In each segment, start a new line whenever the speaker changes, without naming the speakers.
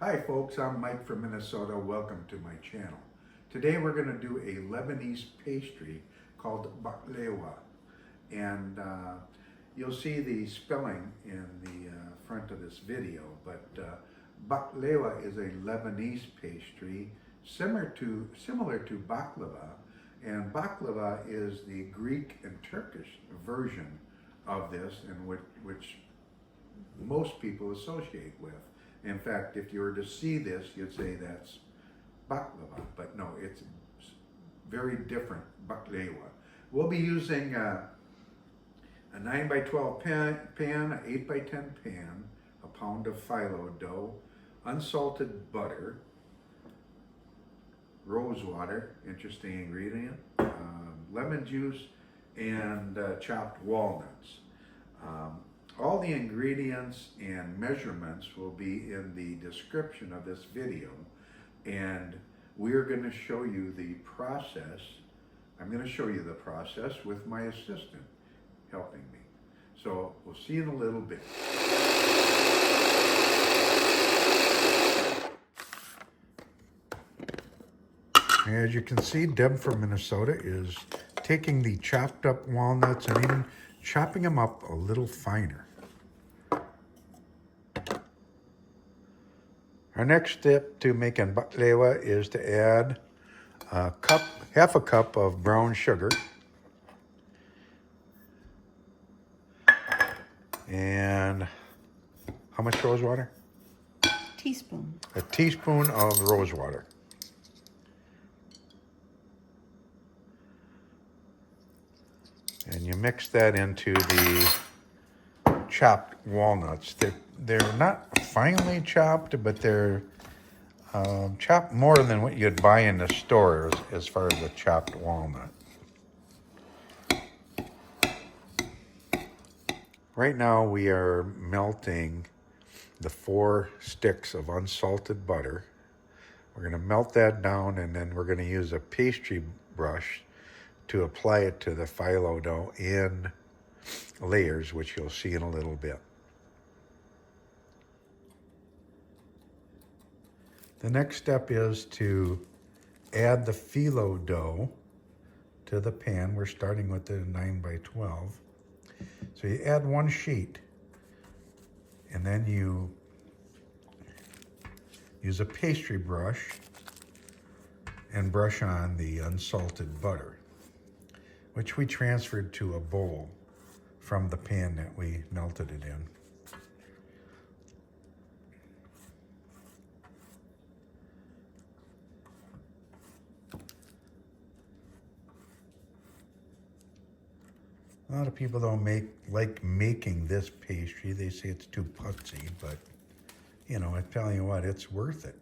Hi folks, I'm Mike from Minnesota. Welcome to my channel. Today we're going to do a Lebanese pastry called Baklawa. And you'll see the spelling in the front of this video, but Baklawa is a Lebanese pastry similar to Baklava. And Baklava is the Greek and Turkish version of this, and which most people associate with. In fact, if you were to see this, you'd say that's baklava, but no, it's very different, baklawa. We'll be using a 9 by 12 pan, an 8 by 10 pan, a pound of phyllo dough, unsalted butter, rose water, interesting ingredient, lemon juice, and chopped walnuts. All the ingredients and measurements will be in the description of this video, and we're going to show you the process. I'm going to show you the process with my assistant helping me. So we'll see you in a little bit. As you can see, Deb from Minnesota is taking the chopped up walnuts and even chopping them up a little finer. Our next step to making baklava is to add half a cup of brown sugar and how much rose water?
Teaspoon.
A teaspoon of rose water. And you mix that into the chopped walnuts. They're not finely chopped, but they're chopped more than what you'd buy in the store as far as a chopped walnut. Right now we are melting the 4 sticks of unsalted butter. We're going to melt that down, and then we're going to use a pastry brush to apply it to the phyllo dough in layers, which you'll see in a little bit. The next step is to add the phyllo dough to the pan. We're starting with the 9 by 12. So you add 1 sheet, and then you use a pastry brush and brush on the unsalted butter, which we transferred to a bowl from the pan that we melted it in. A lot of people don't like making this pastry. They say it's too putsy, but you know, I'm telling you what, it's worth it.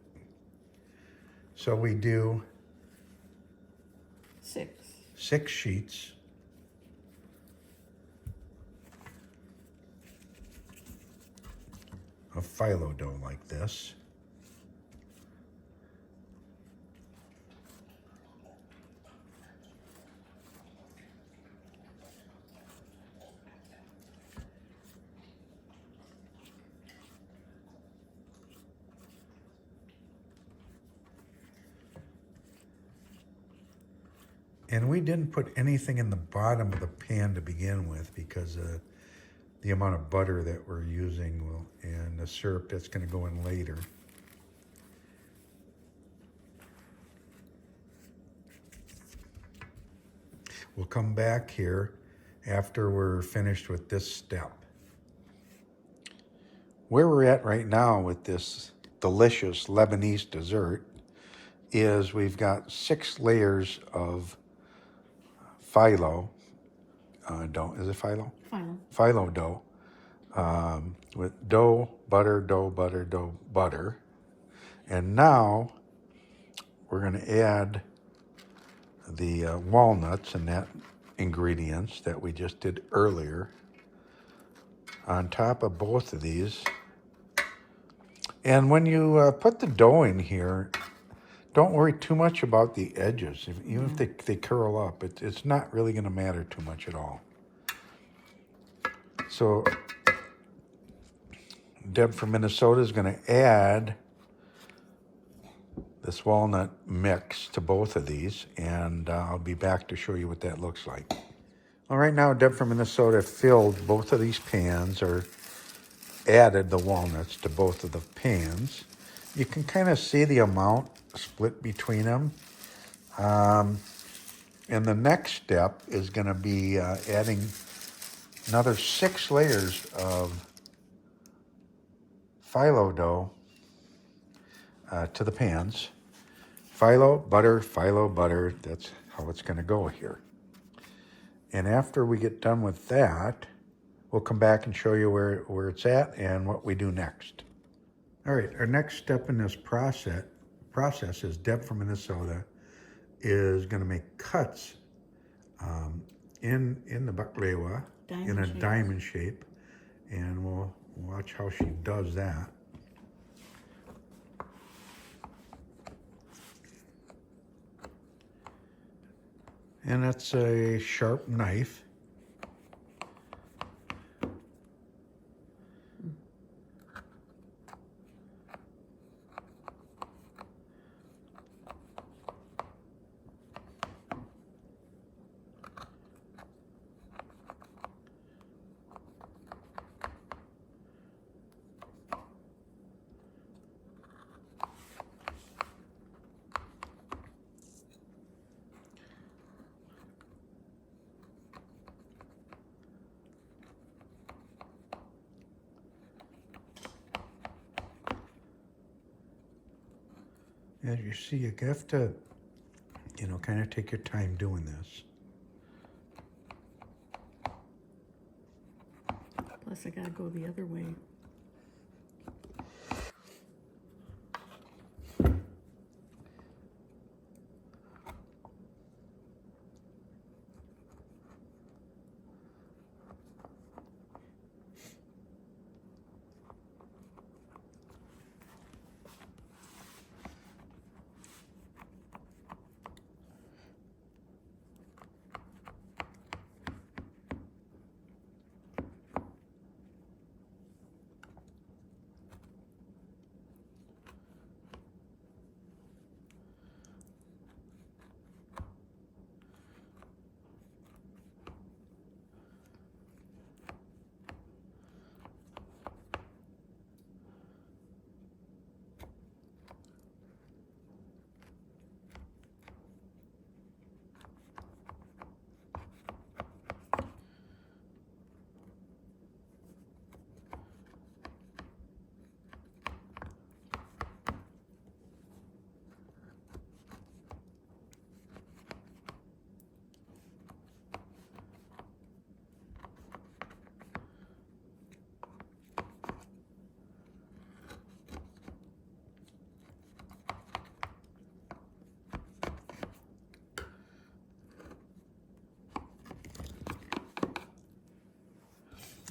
So we do 6 sheets. Of phyllo dough like this. And we didn't put anything in the bottom of the pan to begin with because the amount of butter that we're using and the syrup that's going to go in later. We'll come back here after we're finished with this step. Where we're at right now with this delicious Lebanese dessert is we've got 6 layers of phyllo dough. Is it phyllo?
Phyllo.
Phyllo dough with dough, butter, dough, butter, dough, butter. And now we're going to add the walnuts and that ingredients that we just did earlier on top of both of these. And when you put the dough in here, don't worry too much about the edges. Even if they curl up, it's not really going to matter too much at all. So Deb from Minnesota is going to add this walnut mix to both of these, and I'll be back to show you what that looks like. All right, now Deb from Minnesota filled both of these pans, or added the walnuts to both of the pans. You can kind of see the amount split between them. And the next step is going to be adding another 6 layers of phyllo dough to the pans. Phyllo, butter, that's how it's going to go here. And after we get done with that, we'll come back and show you where it's at and what we do next. All right, our next step in this process is Deb from Minnesota is going to make cuts in the baklava in a diamond shape, and we'll watch how she does that. And that's a sharp knife. As you see, you have to, kind of take your time doing this.
Plus, I gotta go the other way.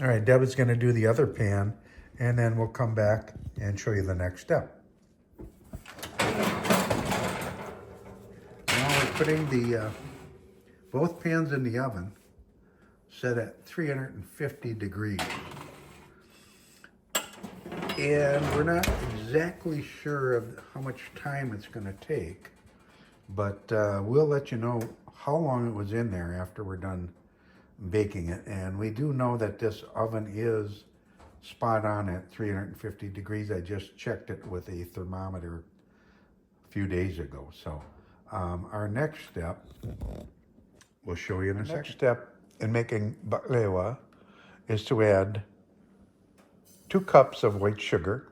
All right, Deb is going to do the other pan, and then we'll come back and show you the next step. Now we're putting the both pans in the oven, set at 350 degrees. And we're not exactly sure of how much time it's going to take, but we'll let you know how long it was in there after we're done baking it. And we do know that this oven is spot on at 350 degrees. I just checked it with a thermometer a few days ago. So our next step, we'll show you in a second. Next step in making baklava is to add 2 cups of white sugar,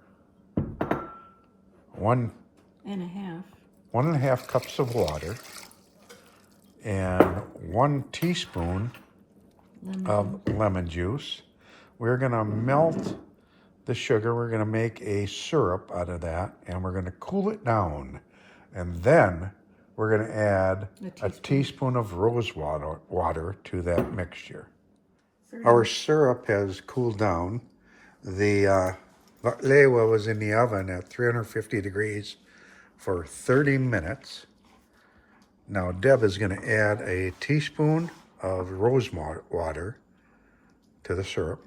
1.5 cups of water, and 1 teaspoon of lemon juice. We're going to melt the sugar. We're going to make a syrup out of that, and we're going to cool it down. And then we're going to add a teaspoon of rose water to that mixture. Our syrup has cooled down. The baklava was in the oven at 350 degrees for 30 minutes. Now Deb is going to add a teaspoon of rose water to the syrup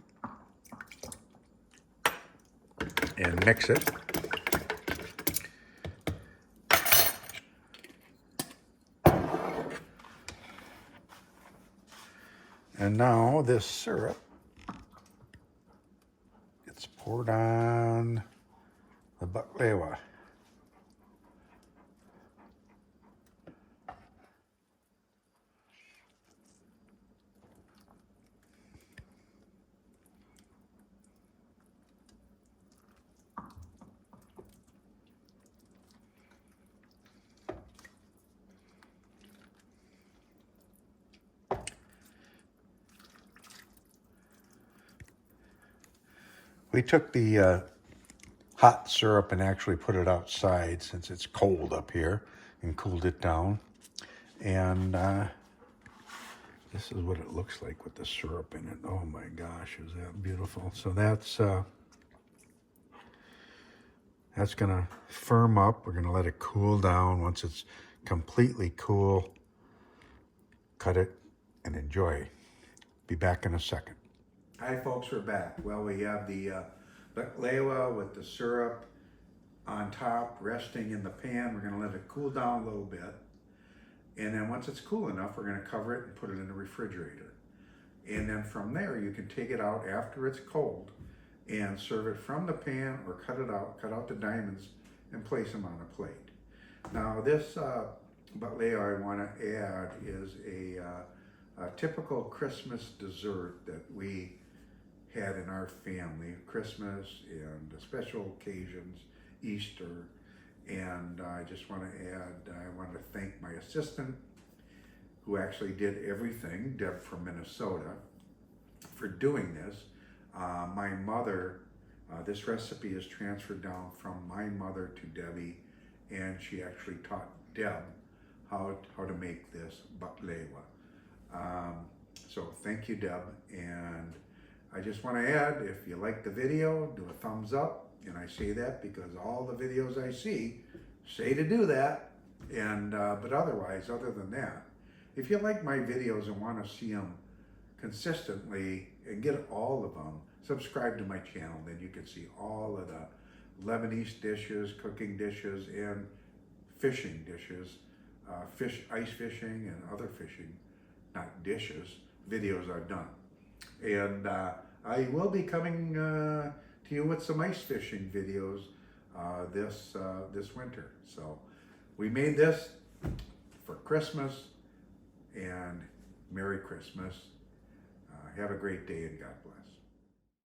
and mix it. And now this syrup, it's poured on the baklava. We took the hot syrup and actually put it outside since it's cold up here and cooled it down. And this is what it looks like with the syrup in it. Oh my gosh, is that beautiful. So that's gonna firm up. We're gonna let it cool down. Once it's completely cool, cut it and enjoy. Be back in a second.
Hi folks, we're back. Well, we have the baklava with the syrup on top, resting in the pan. We're gonna let it cool down a little bit. And then once it's cool enough, we're gonna cover it and put it in the refrigerator. And then from there, you can take it out after it's cold and serve it from the pan or cut it out, cut out the diamonds and place them on a plate. Now this baklava I wanna add is a typical Christmas dessert that we had in our family, Christmas and special occasions, Easter. And I just want to add, I want to thank my assistant who actually did everything, Deb from Minnesota, for doing this. My mother, this recipe is transferred down from my mother to Debbie, and she actually taught Deb how to make this baklava. So thank you, Deb. And I just want to add, if you like the video, do a thumbs up. And I say that because all the videos I see say to do that. And but otherwise, other than that, if you like my videos and want to see them consistently and get all of them, subscribe to my channel. Then you can see all of the Lebanese dishes, cooking dishes, and fishing dishes, ice fishing and other fishing, not dishes, videos I've done. And I will be coming to you with some ice fishing videos this winter. So we made this for Christmas, and Merry Christmas. Have a great day and God bless.